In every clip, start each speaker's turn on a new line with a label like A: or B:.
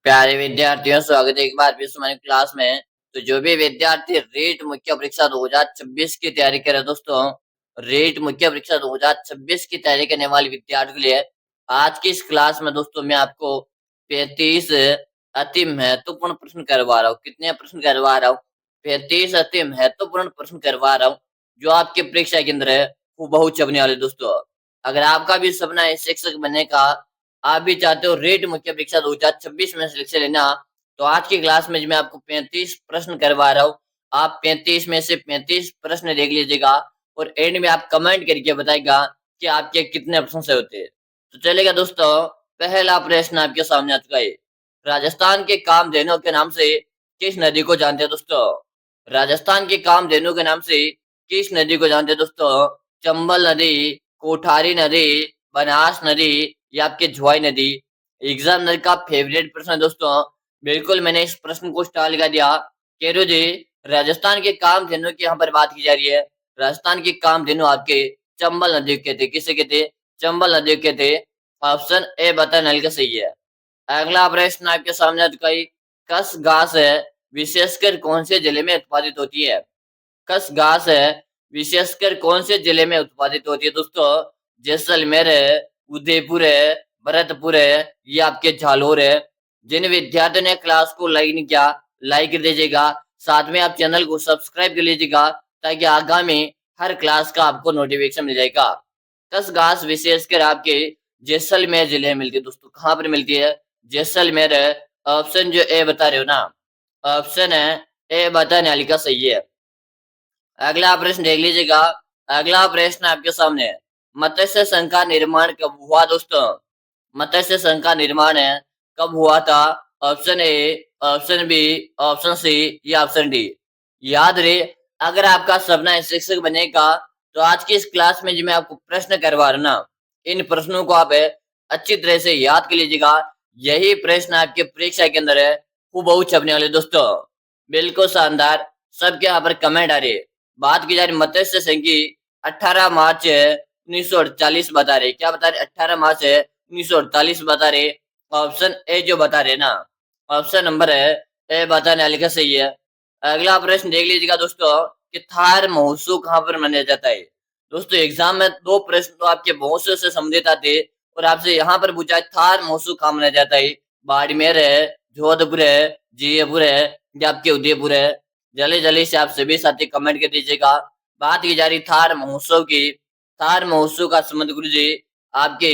A: प्यारे विद्यार्थियों, स्वागत है एक बार फिर से हमारी क्लास में। तो जो भी विद्यार्थी रीट मुख्य परीक्षा 2026 की तैयारी करे दोस्तों, रीट मुख्य परीक्षा 2026 की तैयारी करने वाले विद्यार्थियों के लिए आज की इस क्लास में दोस्तों मैं आपको 35 अति महत्वपूर्ण प्रश्न करवा रहा हूँ। कितने प्रश्न करवा रहा हूँ? 35 अति महत्वपूर्ण प्रश्न करवा रहा हूँ, जो आपके परीक्षा के अंदर है वो बहुत छपने वाले दोस्तों। अगर आपका भी सपना है शिक्षक बनने का, आप भी चाहते हो रेट मुख्य परीक्षा 2026 में सिलेक्शन लेना, तो आज की क्लास में मैं आपको 35 प्रश्न करवा रहा हूँ। आप 35 में से 35 प्रश्न देख लीजिएगा और एंड में आप कमेंट करके बताएगा कि आपके कितने प्रश्न से होते हैं। तो चलेगा दोस्तों, पहला प्रश्न आपके सामने आ चुका है। राजस्थान के कामधेनु के नाम से किस नदी को जानते हैं दोस्तों? राजस्थान के कामधेनु के नाम से किस नदी को जानते हैं दोस्तों? चंबल नदी, कोठारी नदी, बनास नदी या आपके ज्वाई नदी? एग्जामिनर का फेवरेट प्रश्न है दोस्तों। बिल्कुल मैंने इस प्रश्न को स्टार लगा दिया। केरो जी, राजस्थान के कामधेनु की यहाँ पर बात की जा रही है। राजस्थान के कामधेनु आपके चंबल नदी के थे। किसे कहते? चंबल नदी के थे। ऑप्शन ए बता नल का सही है। अगला प्रश्न आपके सामने आ चुका है। कस घास है विशेषकर कौन से जिले में उत्पादित होती है? खस घास है विशेषकर कौन से जिले में उत्पादित होती है दोस्तों? जैसलमेर है, उदयपुर है, भरतपुर है या आपके झालोर है? जिन विद्यार्थियों ने क्लास को लाइक नहीं किया, लाइक कर दीजिएगा। साथ में आप चैनल को सब्सक्राइब कर लीजिएगा ताकि आगामी हर क्लास का आपको नोटिफिकेशन मिल जाएगा। खस घास विशेषकर आपके जैसलमेर जिले में मिलती है दोस्तों। कहाँ पर मिलती है? जैसलमेर है। ऑप्शन जो ए बता रहे हो ना, ऑप्शन है ए बताने वाली का सही है। अगला प्रश्न देख लीजिएगा। अगला प्रश्न आपके सामने है। मत्स्य संघ का निर्माण कब हुआ दोस्तों? मत्स्य संघ का निर्माण है कब हुआ था? Option A, option B, option C या ऑप्शन डी? याद रहे, अगर आपका सपना है शिक्षक बनने का, तो आज की इस क्लास में जो मैं आपको प्रश्न करवा रहा हूं ना, इन प्रश्नों को आप अच्छी तरह से याद कर लीजिएगा। यही प्रश्न आपके परीक्षा के अंदर है वो बहुत छपने वाले दोस्तों। बिल्कुल शानदार। सबके यहाँ पर कमेंट आ रही है। बात की जा रही मत्स्य संघ की 18 मार्च 1948 बता रहे। क्या बता रहे? 18 मार्च 1948 बता रहे। ऑप्शन ए जो बता रहे ना, ऑप्शन नंबर है ए बताने वाले का सही है। अगला प्रश्न देख लीजिएगा दोस्तों कि थार महोत्सव कहाँ पर मनाया जाता है? दोस्तों एग्जाम में दो प्रश्न तो आपके महोत्सव से संबंधित आते हैं और आपसे यहाँ पर पूछा है थार महोत्सव कहाँ मनाया जाता है? बाड़मेर है, जोधपुर है, जयपुर है या आपके उदयपुर है? जल्दी जल्दी से आप सभी साथी कमेंट कर दीजिएगा। बात की जा रही थार महोत्सव की। थार महोत्सव का संबंध गुरु जी आपके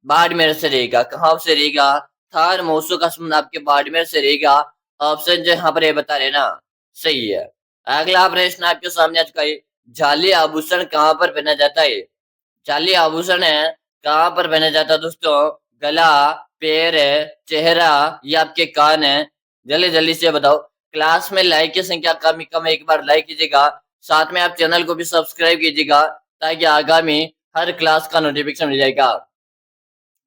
A: बाड़मेर से रहेगा। कहाँ से रहेगा? थार महोत्सव का संबंध आपके बाड़मेर से रहेगा। ऑप्शन जो यहाँ पर ये बता रहे ना, सही है। अगला प्रश्न आपके सामने आ चुका है। जाली आभूषण कहाँ पर पहना जाता है? जाली आभूषण है कहाँ पर पहना जाता है दोस्तों? गला, पैर है, चेहरा या आपके कान है? जल्दी जल्दी से बताओ। क्लास में लाइक की संख्या कम ही कम है, एक बार लाइक कीजिएगा। साथ में आप चैनल को भी सब्सक्राइब कीजिएगा ताकि आगामी हर क्लास का नोटिफिकेशन मिल जाएगा।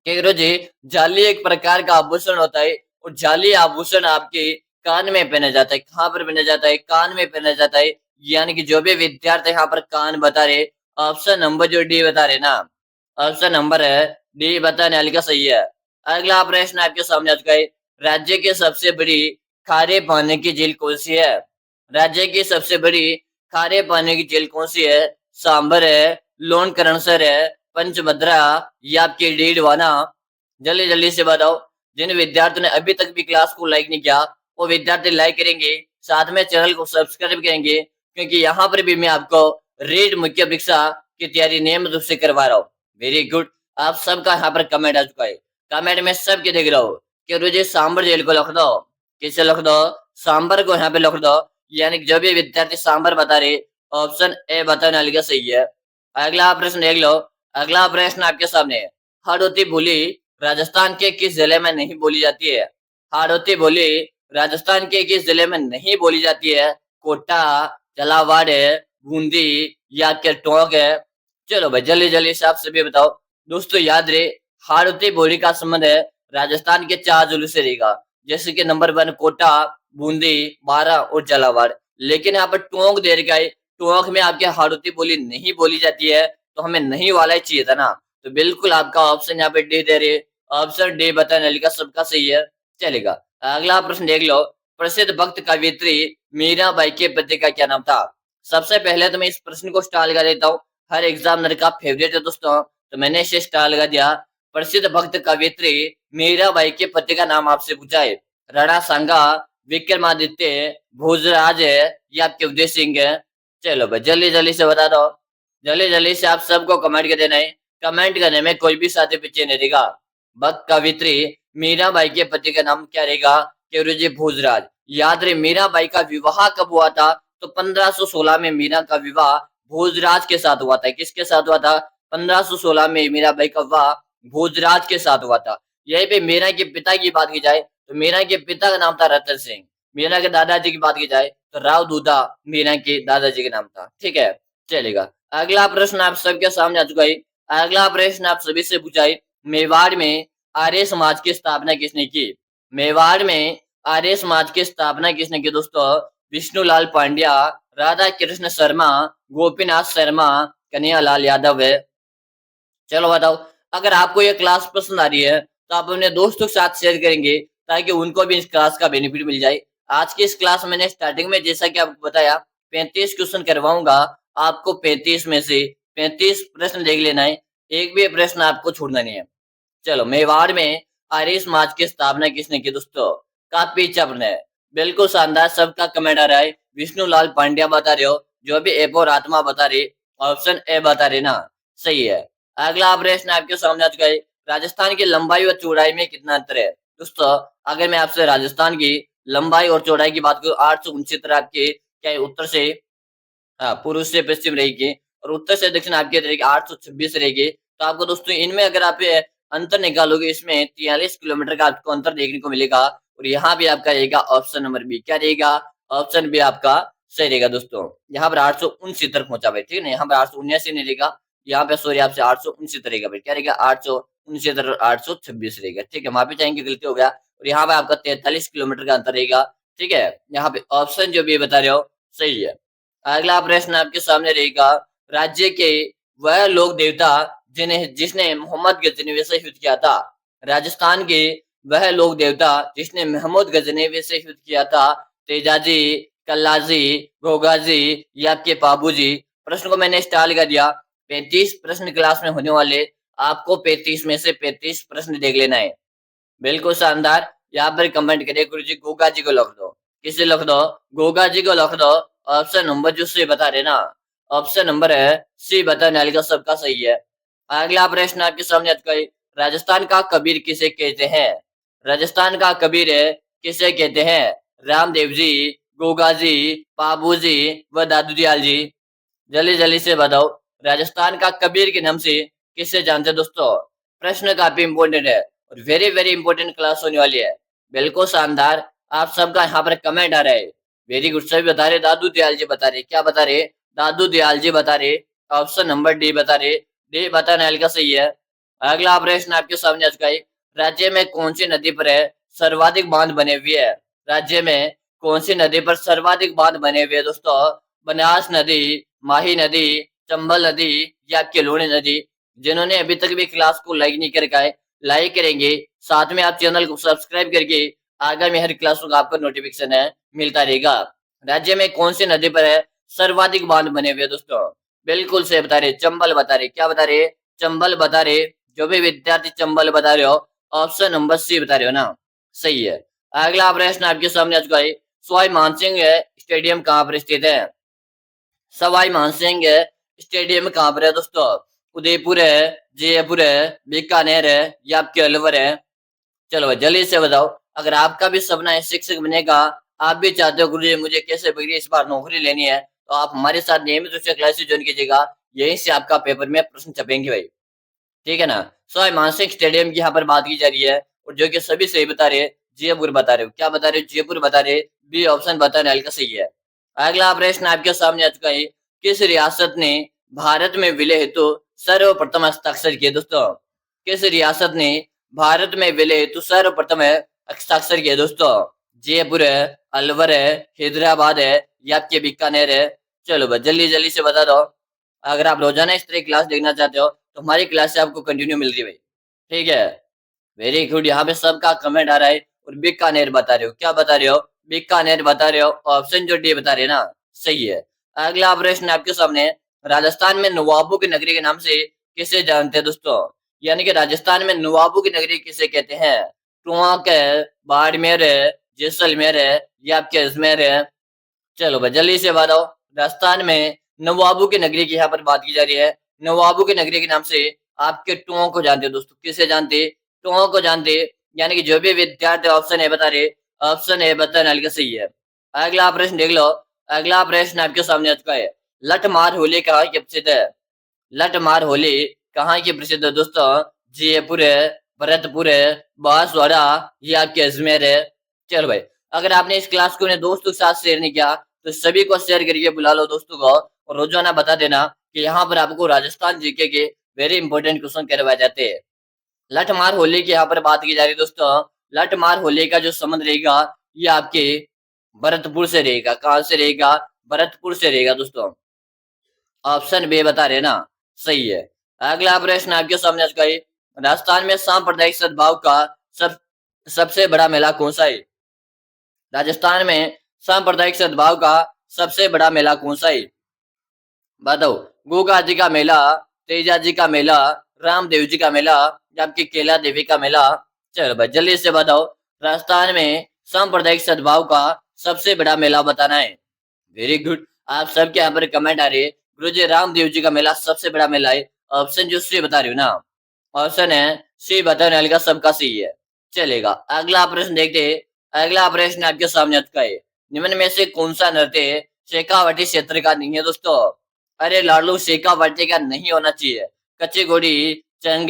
A: कह जी, जाली एक प्रकार का आभूषण होता है और जाली आभूषण आपके कान में पहना जाता है। कहाँ पर पहना जाता है? कान में पहना जाता है। यानी कि जो भी विद्यार्थी यहाँ पर कान बता रहे, ऑप्शन नंबर जो डी बता रहे ना, ऑप्शन नंबर है डी बताने वाले का सही है। अगला प्रश्न आपके सामने आ चुका है। राज्य की सबसे बड़ी खारे पानी की झील कौन सी है? राज्य की सबसे बड़ी खारे पानी की झील कौन सी है? सांबर है, लोनकरणसर है, पंचभद्रा या आपकी डीडवाना? जल्दी जल्दी से बताओ। जिन विद्यार्थियों ने अभी तक भी क्लास को लाइक नहीं किया, वो विद्यार्थी लाइक करेंगे, साथ में चैनल को सब्सक्राइब करेंगे, क्योंकि यहाँ पर भी मैं आपको रीट मुख्य परीक्षा की तैयारी नियमित रूप से करवा रहा हूँ। Very good. आप सबका यहाँ पर कमेंट आ चुका है। कमेंट में सबके देख रहा हूँ कि रुझे सांबर जेल को लिख दो। किसे लिख दो? सांबर को यहाँ पे लिख दो। यानी कि जो भी विद्यार्थी सांबर बता रहे, ऑप्शन ए बताने वाले का सही है। अगला प्रश्न देख लो। अगला प्रश्न आपके सामने है। हाड़ौती बोली राजस्थान के किस जिले में नहीं बोली जाती है? हाड़ौती बोली राजस्थान के किस जिले में नहीं बोली जाती है? कोटा, झालावाड़ है, बूंदी या के टोंक है? चलो भाई जल्दी जल्दी से आप सभी बताओ। दोस्तों याद रहे, हाड़ौती बोली का संबंध है राजस्थान के 4 जिलों से रहेगा, जैसे कि नंबर 1 कोटा, बूंदी, बारां और झालावाड़। लेकिन यहाँ पर टोंक दे रखा है। टोंक में आपके हाड़ौती बोली नहीं बोली जाती है, तो हमें नहीं वाला ही चाहिए था ना। तो बिल्कुल आपका ऑप्शन यहाँ पे डी दे रहे। ऑप्शन डी बताने वाले का सबका सही है। चलेगा। अगला प्रश्न देख लो, प्रसिद्ध भक्त कवियत्री मीराबाई के पति का क्या नाम था? सबसे पहले तो मैं इस प्रश्न को स्टार लगा देता हूँ, हर एग्जामिनर का फेवरेट है दोस्तों, तो मैंने इसे स्टार लगा दिया। प्रसिद्ध भक्त कवियत्री मीराबाई के पति का नाम आपसे पूछा है, राणा सांगा, विक्रमादित्य, भोजराज है या आपके उदय सिंह है? चलो भाई जल्दी जल्दी से बता दो, जल्दी जल्दी से आप सबको कमेंट कर देना है, कमेंट करने में कोई भी साथी पीछे नहीं रहेगा। भक्त कवित्री मीराबाई के पति का नाम क्या रहेगा? केवरजी भोजराज। याद रहे मीराबाई का विवाह कब हुआ था? तो 1516 में मीरा का विवाह भोजराज के साथ हुआ था। किसके साथ हुआ था? 1516 में मीराबाई का विवाह भोजराज के साथ हुआ था। यहीं पे मीरा के पिता की बात की जाए तो मीरा के पिता का नाम था रतन सिंह। मीरा के दादाजी की बात की जाए तो राव दूधा मीरा के दादाजी का नाम था। ठीक है, चलेगा। अगला प्रश्न आप सबके सामने आ चुका है। अगला प्रश्न आप सभी से पूछा है, मेवाड़ में आर्य समाज की स्थापना किसने की? मेवाड़ में आर्य समाज की स्थापना किसने की दोस्तों? विष्णुलाल पांड्या, राधा कृष्ण शर्मा, गोपीनाथ शर्मा, कन्हैयालाल यादव है। चलो बताओ, अगर आपको ये क्लास पसंद आ रही है तो आप अपने दोस्तों के साथ शेयर करेंगे ताकि उनको भी इस क्लास का बेनिफिट मिल जाए। आज की इस क्लास में मैंने स्टार्टिंग में जैसा कि आपको बताया 35 क्वेश्चन करवाऊंगा, आपको 35 में से 35 प्रश्न देख लेना है, एक भी प्रश्न आपको छोड़ना नहीं है। चलो, मेवाड़ में आर्य समाज की स्थापना किसने की दोस्तों? काफी अच्छा प्रश्न है, बिल्कुल शानदार, सबका कमेंट आ रहा है। विष्णुलाल पांड्या बता रहे हो, जो भी एप और आत्मा बता रहे, ऑप्शन ए बता रहे ना, सही है। अगला प्रश्न आपके सामने आ चुका है, राजस्थान की लंबाई और चौड़ाई में कितना अंतर है? दोस्तों, अगर मैं आपसे राजस्थान की लंबाई और चौड़ाई की बात करूँ, 869 आपके क्या है, उत्तर से पूर्व से पश्चिम रहेगी और उत्तर से दक्षिण आपकी रहेगी 826 रहेगी। तो आपको दोस्तों इनमें अगर आप अंतर निकालोगे, इसमें 43 किलोमीटर का आपको अंतर देखने को मिलेगा। और यहाँ भी आपका रहेगा ऑप्शन नंबर बी, क्या रहेगा? ऑप्शन बी आपका सही रहेगा दोस्तों। यहाँ पर 869 पहुंचा भाई, ठीक है ना, यहाँ पर 879 नहीं रहेगा, यहाँ पे सॉरी आपसे 869 रहेगा भाई, क्या रहेगा? 869 और 826 रहेगा, ठीक है, वहां पे चाहेंगे गलती हो गया। और यहाँ पे आपका 43 किलोमीटर का अंतर रहेगा, ठीक है। यहाँ पे ऑप्शन जो भी बता रहे हो सही है। अगला प्रश्न आपके सामने रहेगा, राज्य के वह लोक देवता जिन्हें जिसने मोहम्मद गजनवी से युद्ध किया था? राजस्थान के वह लोक देवता जिसने मोहम्मद गजनवी से युद्ध किया था? तेजाजी, कल्लाजी, गोगाजी या आपके पाबूजी? प्रश्न को मैंने स्टार लगा दिया। 35 प्रश्न क्लास में होने वाले, आपको 35 में से 35 प्रश्न देख लेना है, बिल्कुल शानदार। यहाँ पर कमेंट करिए, गुरु जी गोगा जी को लिख दो। किसे लिख दो? गोगा जी को लिख दो। ऑप्शन नंबर जो सी बता रहे ना, ऑप्शन नंबर है सी बताने वाले का सबका सही है। अगला प्रश्न आपके सामने आ चुका है, राजस्थान का कबीर किसे कहते हैं? राजस्थान का कबीर किसे कहते हैं? रामदेव जी, गोगा जी, पाबू जी व दादू दयाल जी? जल्दी जल्दी से बताओ, राजस्थान का कबीर के नाम से किससे जानते हैं दोस्तों? प्रश्न काफी इंपोर्टेंट है और वेरी वेरी इंपोर्टेंट क्लास होने वाली है, बिल्कुल शानदार। आप सबका यहाँ पर कमेंट आ रहा है, वेरी गुड, सभी बता रहे, दादू दयाल जी बता रहे, क्या बता रहे? दादू दयाल जी बता रहे, ऑप्शन नंबर डी बता रहे, डी बताने वाले का सही है। अगला प्रश्न आपके सामने आ चुका है, राज्य में कौन सी नदी पर सर्वाधिक बांध बने हुए है? राज्य में कौन सी नदी पर सर्वाधिक बांध बने हुए हैं दोस्तों? बनास नदी, माही नदी, चंबल नदी या आपकी लूणी नदी? जिन्होंने अभी तक भी क्लास को लाइक नहीं कर रखा है, लाइक करेंगे, साथ में आप चैनल को सब्सक्राइब करके आगामी हर क्लासों का आपको नोटिफिकेशन मिलता रहेगा। राज्य में कौन सी नदी पर सर्वाधिक बांध बने हुए दोस्तों? बिल्कुल से बता रहे, चंबल बता रहे, क्या बता रहे? चंबल बता रहे, जो भी विद्यार्थी चंबल बता रहे हो, ऑप्शन नंबर सी बता रहे हो ना, सही है। अगला प्रश्न आपके सामने आ चुका है, सवाई मानसिंह स्टेडियम कहाँ पर स्थित है? सवाई मानसिंह स्टेडियम कहाँ पर है दोस्तों? उदयपुर है, जयपुर है, बीकानेर है या आपके अलवर है? चलो भाई जल्दी से बताओ, अगर आपका भी सपना है शिक्षक बनने का, आप भी चाहते हो गुरुजी मुझे कैसे भी इस बार नौकरी लेनी है, तो आप हमारे साथ नियमित रूप से क्लासेस ज्वाइन कीजिएगा, यहीं से आपका पेपर में प्रश्न छपेंगे भाई, ठीक है ना। सवाई मानसिंह स्टेडियम की यहाँ पर बात की जा रही है और जो कि सभी सही बता रहे हैं, जयपुर बता रहे हो, क्या बता रहे हो? जयपुर बता रहे, बी ऑप्शन बताने वाले का सही है। अगला प्रश्न आपके सामने आ चुका है, किस रियासत ने भारत में विलय हेतु सर्वप्रथम हस्ताक्षर किए दोस्तों? किस रियासत ने भारत में विलय हेतु सर्वप्रथम हस्ताक्षर किए दोस्तों? जयपुर है, अलवर है, हैदराबाद है या आपके बीकानेर है? चलो बस जल्दी जल्दी से बता दो। अगर आप रोजाना इस तरह की क्लास देखना चाहते हो तो हमारी क्लास से आपको कंटिन्यू मिल रही है भाई, ठीक है, वेरी गुड। यहाँ पे सबका कमेंट आ रहा है और बीकानेर बता रहे हो। क्या बता रहे हो? बीकानेर बता रहे हो। ऑप्शन जो डी बता रहे हैं ना, सही है। अगला प्रश्न आपके सामने, राजस्थान में नवाबों की नगरी के नाम से किसे जानते हैं दोस्तों? यानी कि राजस्थान में नवाबों की नगरी किसे कहते हैं? टोंक है, बाड़मेर है, जैसलमेर है या आपके अजमेर है? चलो भाई जल्दी से बताओ। राजस्थान में नवाबों की नगरी की यहाँ पर बात की जा रही है। नवाबों की नगरी के नाम से आपके टोंक को जानते हो दोस्तों। किसे जानते? टोंक को जानते। यानी कि जो भी विद्यार्थी ऑप्शन है बता रहे, ऑप्शन है बताने वाले का सही है। अगला प्रश्न देख लो। अगला प्रश्न आपके सामने आ चुका है। लठमार होली कहाँ की प्रसिद्ध है? लठमार होली कहाँ की प्रसिद्ध है दोस्तों? जयपुर है, भरतपुर है, बांसवाड़ा या आपके अजमेर है? चलो भाई, अगर आपने इस क्लास को अपने दोस्तों के साथ शेयर नहीं किया तो सभी को शेयर करके बुला लो दोस्तों को, और रोजाना बता देना कि यहाँ पर आपको राजस्थान जीके के वेरी इंपॉर्टेंट क्वेश्चन करवाए जाते हैं। लठमार होली की यहाँ पर बात की जा रही है दोस्तों। लठमार होली का जो संबंध रहेगा ये आपके भरतपुर से रहेगा। कहाँ से रहेगा? भरतपुर से रहेगा दोस्तों। ऑप्शन बी बता रहे ना, सही है। अगला प्रश्न आपके सामने आ चुका है। राजस्थान में सांप्रदायिक सद्भाव का सब सबसे बड़ा मेला कौन सा है? राजस्थान में सांप्रदायिक सद्भाव का सबसे बड़ा मेला कौन सा है? बताओ। गोगा जी का मेला, तेजा जी का मेला, रामदेव जी का मेला या आपकी केला देवी का मेला? चलो भाई जल्दी से बताओ। राजस्थान में सांप्रदायिक सद्भाव का सबसे बड़ा मेला बताना है। Very good. आप सबके यहाँ पर कमेंट आ रही है, गुरुजी रामदेव जी का मेला सबसे बड़ा मेला है। ऑप्शन जो सी बता रही हो ना, ऑप्शन है सी बताने वाले का सबका सही है। चलेगा, अगला प्रश्न देखते हैं। अगला प्रश्न आपके सामने आ चुका है। निम्न में से कौन सा नृत्य शेखावाटी क्षेत्र का नहीं है दोस्तों? अरे लाडलू, शेखावाटी का नहीं होना चाहिए। कच्ची घोड़ी, चंग,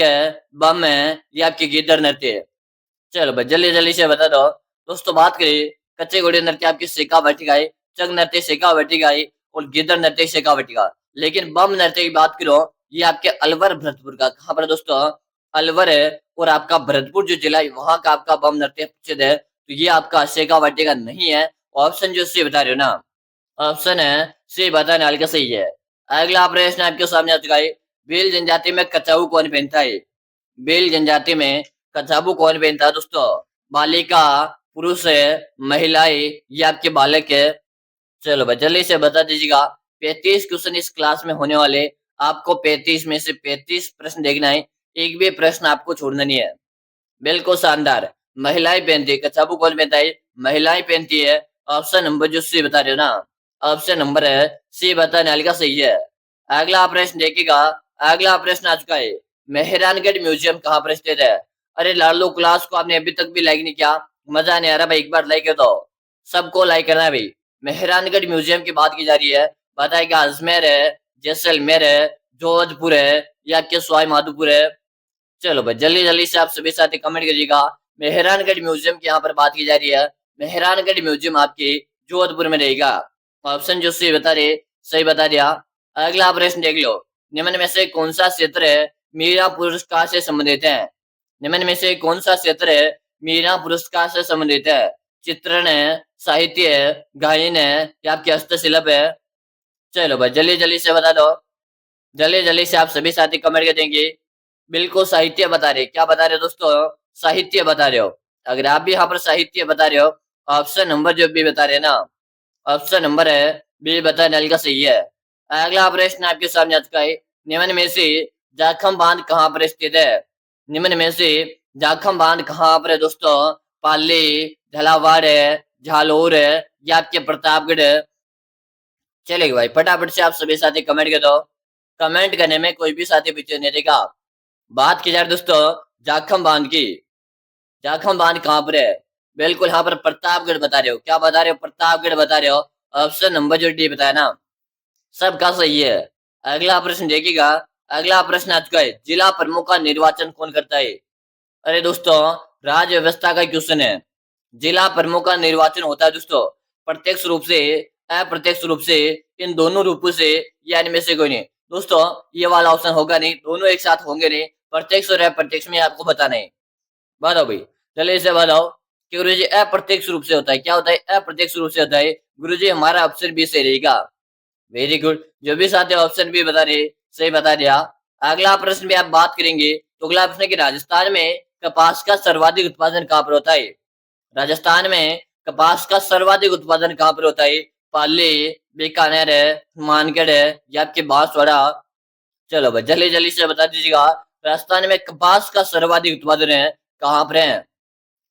A: बम या आपकी गिद्दड़ नृत्य? चलो भाई जल्दी जल्दी से बता दो दोस्तों। बात करें, कच्चे घोड़े नृत्य आपकी शेखावाटी का है, चंग नृत्य शेखावाटी का है और गिद्दड़ नृत्य शेखावाटी का। लेकिन बम नृत्य की बात करो, ये आपके अलवर भरतपुर का। कहाँ पर दोस्तों? अलवर है और आपका भरतपुर जो जिला है वहां का आपका बम नृत्य प्रसिद्ध है। तो ये आपका शेखावाटी का नहीं है। ऑप्शन जो सी बता रहे हो ना, ऑप्शन है सी बताने वाले का सही है। अगला प्रश्न आपके सामने आ चुका है। भील जनजाति में कछाऊ कौन पहनता है? भील जनजाति में कछाबू कौन पहनता है दोस्तों? बालिका, पुरुष है, महिलाएं या आपके बालक है? चलो भाई जल्दी से बता दीजिएगा। 35 क्वेश्चन इस क्लास में होने वाले। आपको 35 में से 35 प्रश्न देखना है, एक भी प्रश्न आपको छोड़ना नहीं है। बिल्कुल शानदार। महिलाएं पहनती है, कछाबू कौन पहनता है? महिलाएं पहनती है। ऑप्शन नंबर जो सी बता रहे हो ना, ऑप्शन नंबर है सी बताने वाले का सही है। अगला प्रश्न देखिएगा। अगला प्रश्न आ चुका है। मेहरानगढ़ म्यूजियम कहाँ पर स्थित है? अरे लालू, क्लास को आपने अभी तक भी लाइक नहीं किया, मजा नहीं आ रहा भाई, एक बार लाइक कर दो। सबको लाइक करना है भाई। मेहरानगढ़ म्यूजियम की बात की जा रही है। बताएगा अजमेर है, जैसलमेर है, जोधपुर है या आपके सवाई माधोपुर है? चलो भाई जल्दी जल्दी से आप सभी साथी कमेंट करिएगा। मेहरानगढ़ म्यूजियम की यहाँ पर बात की जा रही है। मेहरानगढ़ म्यूजियम आपके जोधपुर में रहेगा। ऑप्शन जो सही बता रहे, सही बता दिया। अगला प्रश्न देख लो। निम्न में से कौन सा क्षेत्र है मीरा पुरस्कार से संबंधित है? निम्न में से कौन सा क्षेत्र है मीरा पुरस्कार से संबंधित है? चित्रण है, साहित्य है, गायन है या आपकी हस्तशिल्प है? चलो भाई जल्दी जल्दी से बता दो। जल्दी जल्दी से आप सभी साथी कमेंट कर देंगे। बिल्कुल साहित्य बता रहे। क्या बता रहे हो दोस्तों? साहित्य बता रहे हो। अगर आप भी यहाँ पर साहित्य बता रहे हो, ऑप्शन नंबर जो भी बता रहे हैं ना, ऑप्शन नंबर है बी बताने वाले का सही है। अगला प्रश्न आपके सामने आ चुका है। निम्न में से जाखम बांध कहाँ पर स्थित है? निम्न में से जाखम बांध कहाँ पर है दोस्तों? पाली, झालावाड़ है, झालोर है या आपके प्रतापगढ़ है? चलेगा भाई, फटाफट से आप सभी साथी कमेंट कर दो। कमेंट करने में कोई भी साथी पीछे नहीं रहेगा। बात की जाए दोस्तों जाखम बांध की। जाखम बांध कहाँ पर है? बिल्कुल यहाँ पर प्रतापगढ़ बता रहे हो। क्या बता रहे हो? प्रतापगढ़ बता रहे हो। ऑप्शन नंबर जो डी बताया ना, सबका सही है। अगला प्रश्न देखिएगा। अगला प्रश्न आ चुका है। जिला प्रमुख का निर्वाचन कौन करता है? अरे दोस्तों, राज्य व्यवस्था का क्वेश्चन है। जिला प्रमुख का निर्वाचन होता है दोस्तों प्रत्यक्ष रूप से, अप्रत्यक्ष रूप से, इन दोनों रूपों से या इनमें से कोई नहीं। दोस्तों ये वाला ऑप्शन होगा नहीं, दोनों एक साथ होंगे नहीं। प्रत्यक्ष और अप्रत्यक्ष में आपको बताना है। बताओ भाई, चलिए इसे बताओ कि गुरुजी अप्रत्यक्ष रूप से होता है। क्या होता है? अप्रत्यक्ष रूप से होता है। गुरुजी हमारा ऑप्शन बी सही रहेगा। Very good. जो भी साथी ऑप्शन बी बता रहे, सही बता दिया। अगला प्रश्न भी आप बात करेंगे तो अगला प्रश्न है कि राजस्थान में कपास का सर्वाधिक उत्पादन कहाँ पर होता है? राजस्थान में कपास का सर्वाधिक उत्पादन कहाँ पर होता है? पाली, बीकानेर है, मानगढ़ है या आपके बांसवाड़ा? चलो भाई जल्दी जल्दी से बता दीजिएगा। राजस्थान में कपास का सर्वाधिक उत्पादन है कहाँ पर है?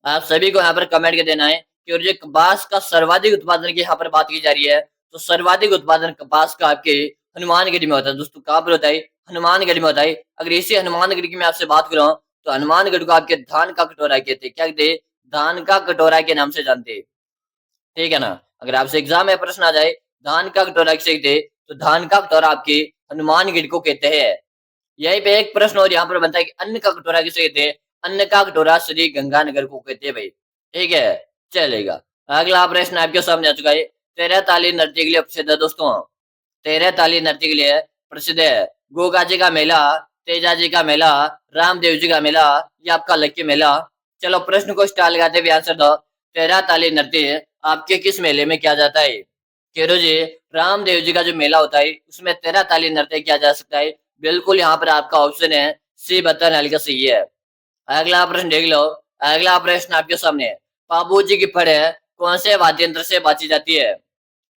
A: आप सभी को यहाँ पर कमेंट के देना है कि और जो कपास का सर्वाधिक उत्पादन की यहाँ पर बात की जा रही है, तो सर्वाधिक उत्पादन कपास का आपके हनुमानगढ़ में होता है। दोस्तों कहाँ पर होता है? हनुमानगढ़ में होता है। अगर इसी हनुमानगढ़ की मैं आपसे बात करूँ तो हनुमानगढ़ को आपके धान का कटोरा कहते हैं। क्या कहते हैं? धान का कटोरा के नाम से जानते हैं। ठीक है ना? अगर आपसे एग्जाम में प्रश्न आ जाए धान का कटोरा किसे कहते हैं, तो धान का कटोरा आपके हनुमानगढ़ को कहते हैं। यहीं पे एक प्रश्न और यहाँ पर बनता है कि अन्न का कटोरा किसे कहते हैं? अन्न का कटोरा श्री गंगानगर को कहते हैं भाई। ठीक है, चलेगा। अगला प्रश्न आपके सामने आ चुका है। तेरह ताली नृत्य के लिए प्रसिद्ध है दोस्तों। तेरह ताली नृत्य के लिए प्रसिद्ध है गोगा जी का मेला, तेजा जी का मेला, रामदेव जी का मेला या आपका लक्की मेला? चलो प्रश्न को स्टार लगाते हुए आंसर दो। तेरह ताली नृत्य आपके किस मेले में किया जाता है? केरो जी, रामदेव जी का जो मेला होता है उसमें तेरह ताली नृत्य किया जा सकता है। बिल्कुल यहाँ पर आपका ऑप्शन है सी, बटन हल्का सही है। अगला प्रश्न देख लो। अगला प्रश्न आपके सामने है। पाबू जी की फड़ कौन से वाद्य यंत्र से बाजी जाती है?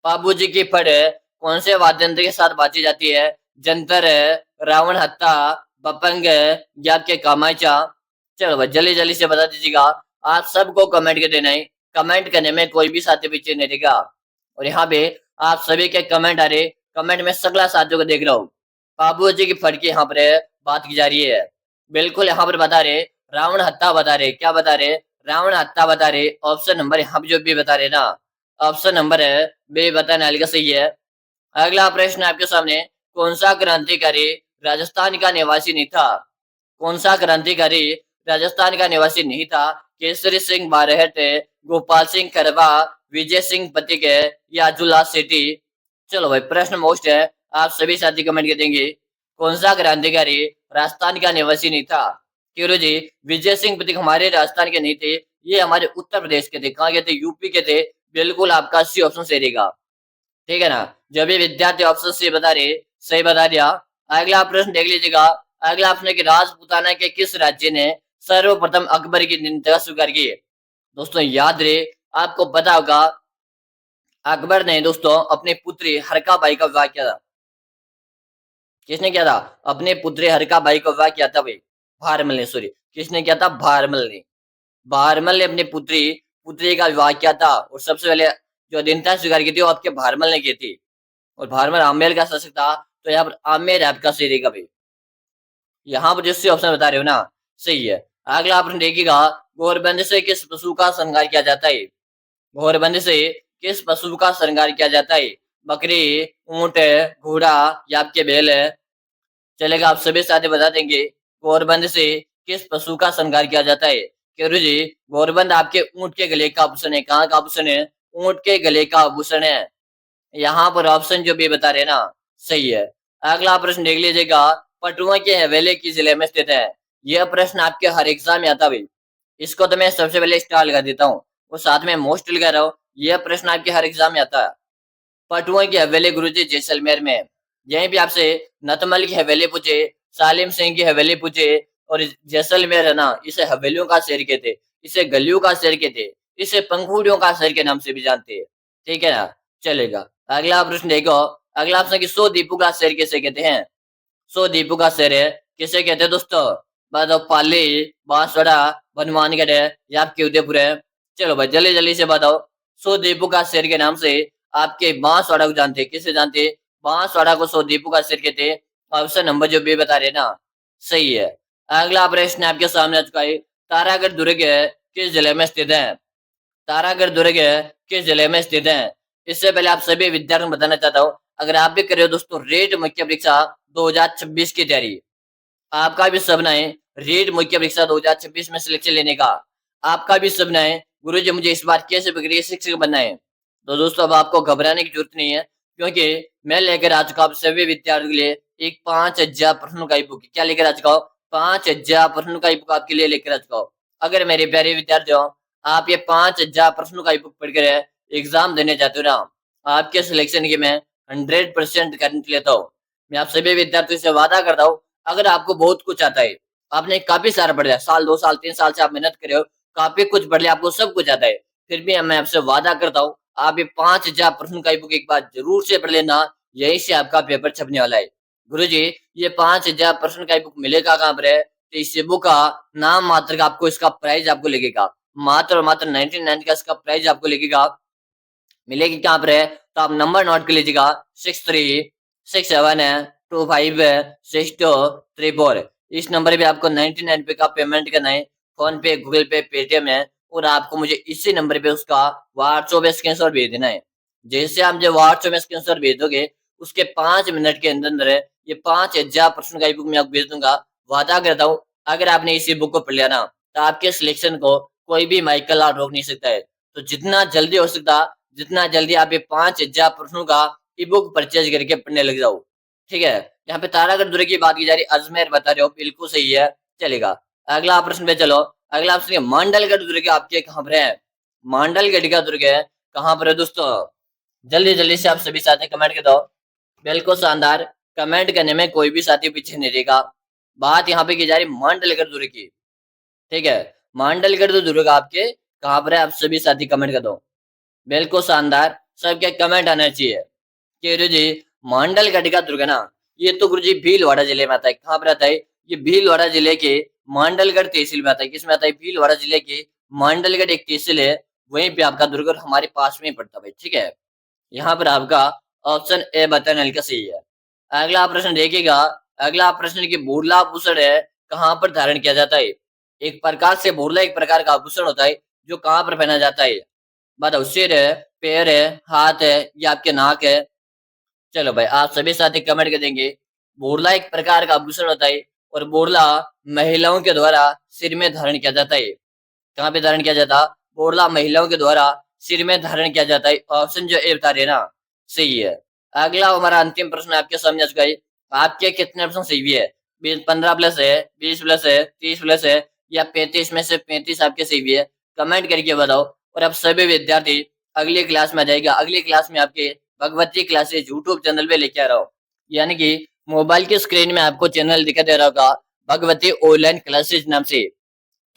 A: पाबू जी की फड़ कौन से वाद्य यंत्र के साथ बाजी जाती है? जंतर है, रावण हत्ता, बपंग या के कामाचा? चलो भाई जल्दी जल्दी से बता दीजिएगा। आप सबको कमेंट के देना है। कमेंट करने में कोई भी साथी पीछे नहीं रहेगा। और यहाँ पे आप सभी के कमेंट आ रहे, कमेंट में सगला साथियों को देख रहा हूँ। बाबू जी की फड़ की यहाँ पर बात की जा रही है। बिल्कुल यहाँ पर बता रहे रावण हत्या बता रहे। क्या बता रहे? रावण हत्या बता रहे। ऑप्शन नंबर यहाँ पे जो भी बता रहे ना, ऑप्शन नंबर है बे बताने वाले का सही है। अगला प्रश्न आपके सामने। कौन सा क्रांतिकारी राजस्थान का निवासी नहीं था? कौन सा क्रांतिकारी राजस्थान का निवासी नहीं था? केसरी सिंह बारहट, गोपाल सिंह खरबा, विजय सिंह पथिक या जुला सेठी? चलो भाई प्रश्न मोस्ट है, आप सभी साथी कमेंट कर देंगे। कौन सा क्रांतिकारी राजस्थान का निवासी नहीं था? क्यों जी, विजय सिंह पथिक हमारे राजस्थान के नहीं थे, ये हमारे उत्तर प्रदेश के थे। कहाँ के थे? यूपी के थे। बिल्कुल आपका सी ऑप्शन सही रहेगा। ठीक है ना? जो भी विद्यार्थी ऑप्शन सी बता रहे सही बता दिया। अगला प्रश्न देख लीजिएगा। अगला प्रश्न की राजपूताना के किस राज्य ने सर्वप्रथम अकबर की निंदा स्वीकार की? दोस्तों याद रहे, आपको पता होगा अकबर ने दोस्तों अपनी पुत्री हरका बाई का विवाह किया था। किसने किया था? अपने पुत्री हरका बाई का विवाह किया था भाई। भारमल ने, सॉरी, किसने किया था? भारमल ने। भारमल ने अपनी पुत्री पुत्री का विवाह किया था और सबसे पहले जो अधीनता स्वीकार की थी वो आपके भारमल ने की थी। और भारमल आमेर का शासक था, तो यहाँ पर आमेर आपका सही रहेगा भाई। यहाँ पर जिससे ऑप्शन बता रहे हो ना, सही है। अगला प्रश्न देखिएगा। गोरबंद से किस पशु का श्रृंगार किया जाता है? घोड़बंद से किस पशु का श्रृंगार किया जाता है? बकरी, ऊंट, घोड़ा या आपके बैल? चलेगा, आप सभी साथी बता देंगे। घोड़बंद से किस पशु का श्रृंगार किया जाता है? केरू जी, घोड़बंद आपके ऊंट के गले का आभूषण है। कहाँ का आभूषण है? ऊंट के गले का आभूषण है। यहाँ पर ऑप्शन जो भी बता रहे ना, सही है। अगला प्रश्न देख लीजिएगा। पटुआ के हवेली किस जिले में स्थित है? यह प्रश्न आपके हर एग्जाम में आता भाई। इसको तो मैं सबसे पहले स्टार लगा देता हूँ और साथ में मोस्ट लगा रहा हूँ। यह प्रश्न आपके हर एग्जाम में आता है। पटुआ की हवेली गुरुजी जैसलमेर में है। यहीं भी आपसे नतमल की हवेली पूछे, सालिम सिंह की हवेली पूछे और जैसलमेर है ना, इसे हवेलियों का शहर कहते, इसे गलियों का शहर कहते, इसे पंखुड़ियों का शहर के नाम से भी जानते हैं। ठीक है ना? चलेगा। अगला प्रश्न देखो। अगला प्रश्न की 100 द्वीपों का शहर किसे कहते हैं? 100 द्वीपों का शहर है किसे कहते हैं दोस्तों? बताओ। पाली, बांसवाड़ा, हनुमानगढ़ या आपके उदयपुर है? चलो भाई जल्दी जल्दी से बताओ। 100 द्वीपों का शहर के नाम से आपके बांसवाड़ा को जानते हैं। किसे जानते हैं? बांसवाड़ा को 100 द्वीपों का शहर कहते हैं। ऑप्शन नंबर जो भी बता रहे हैं ना, सही है। अगला प्रश्न आपके सामने आ चुका है। तारागढ़ दुर्ग किस जिले में स्थित है? तारागढ़ दुर्ग किस जिले में स्थित है? इससे पहले आप सभी विद्यार्थियों को बताना चाहता हूँ, अगर आप भी कर रहे हो दोस्तों रेट मुख्य परीक्षा 2026 की तैयारी, आपका भी सपना है रेट मुख्य परीक्षा 2026 में सिलेक्शन लेने का, आपका भी सपना है गुरुजी मुझे इस बार कैसे गृह शिक्षक बनना है, तो दोस्तों अब आपको घबराने की जरूरत नहीं है, क्योंकि मैं लेकर आ चुका हूँ सभी विद्यार्थियों के लिए एक 5000 प्रश्नों का ई बुक। क्या लेकर आ चुका हूँ? 5000 प्रश्नों का ई बुक आपके लिए लेकर आ चुका हूँ। अगर मेरे प्यारे विद्यार्थियों आप ये 5000 प्रश्नों का ई बुक पढ़कर एग्जाम देने जाते हो ना, आपके सिलेक्शन की मैं 100% गारंटी लेता हूँ। मैं आप सभी विद्यार्थियों से वादा करता हूँ, अगर आपको बहुत कुछ आता है, आपने काफी सारा पढ़ा है, साल 2 साल 3 साल से आप मेहनत कर रहे हो, काफी कुछ पढ़ लिया, आपको सब कुछ आता है, फिर भी मैं आपसे वादा करता हूँ आप ये 5000 प्रश्न का बुक एक बार जरूर से पढ़ लेना, यहीं से आपका पेपर छपने वाला है। गुरुजी, ये 5000 प्रश्न का बुक मिलेगा कहाँ पर है? तो इस बुक का नाम मात्र का आपको इसका प्राइस आपको लगेगा मात्र और मात्र 99 का इसका प्राइस आपको लगेगा। मिलेगी कहाँ पर है? तो आप नंबर नोट कर लीजिएगा 6367256234। इस नंबर पे आपको 99 रुपए का पेमेंट करना है, फोन पे, गूगल पे, पेटीएम है, और आपको मुझे इसी नंबर पे उसका व्हाट्सएप स्क्रीनशॉट भेज देना है। जैसे आप जो व्हाट्सएप में स्क्रीनशॉट भेज दोगे उसके 5 मिनट के अंदर अंदर ये 5000 प्रश्न का बुक मैं आपको भेज दूंगा। वादा करता हूँ अगर आपने इसी बुक को पढ़ लिया ना तो आपके सिलेक्शन को कोई भी माइकल आउट रोक नहीं सकता है। तो जितना जल्दी हो सकता, जितना जल्दी आप ये 5000 प्रश्नों का ई बुक परचेज करके पढ़ने लग जाओ। ठीक है, यहाँ पे तारागढ़ दुर्ग की बात की जा रही, अजमेर बता रहे हो, बिल्कुल सही है, चलेगा। अगला प्रश्न पे चलो। अगला प्रश्न है मांडलगढ़ दुर्ग आपके कहाँ पर है? मांडलगढ़ का दुर्ग है कहाँ पर है दोस्तों? जल्दी जल्दी से आप सभी साथी कमेंट कर दो। बिल्कुल शानदार, कमेंट करने में कोई भी साथी पीछे नहीं रहेगा। बात यहाँ पे की जा रही मांडलगढ़ दुर्ग की। ठीक है, मांडलगढ़ दुर्ग आपके कहाँ पर है? आप सभी साथी कमेंट कर दो। बिल्कुल शानदार, सबके कमेंट आना चाहिए कि गुरु जी मांडलगढ़ का दुर्ग ना, ये तो गुरु जी भीलवाड़ा जिले में आता है। कहाँ पर आता है? ये भीलवाड़ा जिले के मांडलगढ़ तहसील में आता है। किसमें आता है? भीलवाड़ा जिले के मांडलगढ़ एक तहसील है, वहीं पे आपका दुर्ग और हमारे पास में ही पड़ता है भाई। ठीक है, यहाँ पर आपका ऑप्शन ए बताने हल्का सही है। अगला प्रश्न देखिएगा। अगला प्रश्न की बोरला आभूषण है कहाँ पर धारण किया जाता है? एक प्रकार से बोरला एक प्रकार का आभूषण होता है जो कहाँ पर पहना जाता है? बताओ, सिर है, पैर है, हाथ है, या आपके नाक है? चलो भाई, आप सभी साथी कमेंट कर देंगे। बोरला एक प्रकार का आभूषण होता है और बोरला महिलाओं के द्वारा सिर में धारण किया जाता है। कहाँ पे धारण किया जाता? बोरला महिलाओं के द्वारा सिर में धारण किया जाता है। ऑप्शन जो ए बता रहे ना, सही है। अगला हमारा अंतिम प्रश्न आपके सामने आ चुका है। आपके कितने प्रश्न सही है? 15 प्लस है, 20 प्लस है, 30 प्लस है, या 35 में से 35 आपके सही है? कमेंट करके बताओ। और अब सभी विद्यार्थी अगली क्लास में आ जाएगा। अगली क्लास में आपके भगवती क्लासेज यूट्यूब चैनल पे लेके आ रहा हूँ, यानी कि मोबाइल की स्क्रीन में आपको चैनल दिखा दे रहा होगा भगवती ऑनलाइन क्लासेज नाम से।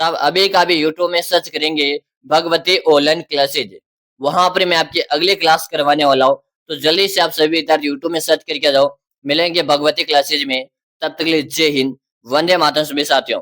A: तब अभी का भी यूट्यूब में सर्च करेंगे भगवती ऑनलाइन क्लासेज, वहां पर मैं आपकी अगली क्लास करवाने वाला हूँ। तो जल्दी से आप सभी विद्यार्थी यूट्यूब में सर्च करके आ जाओ। मिलेंगे भगवती क्लासेज में। तब तक के लिए जय हिंद, वंदे मातरम सभी साथियों।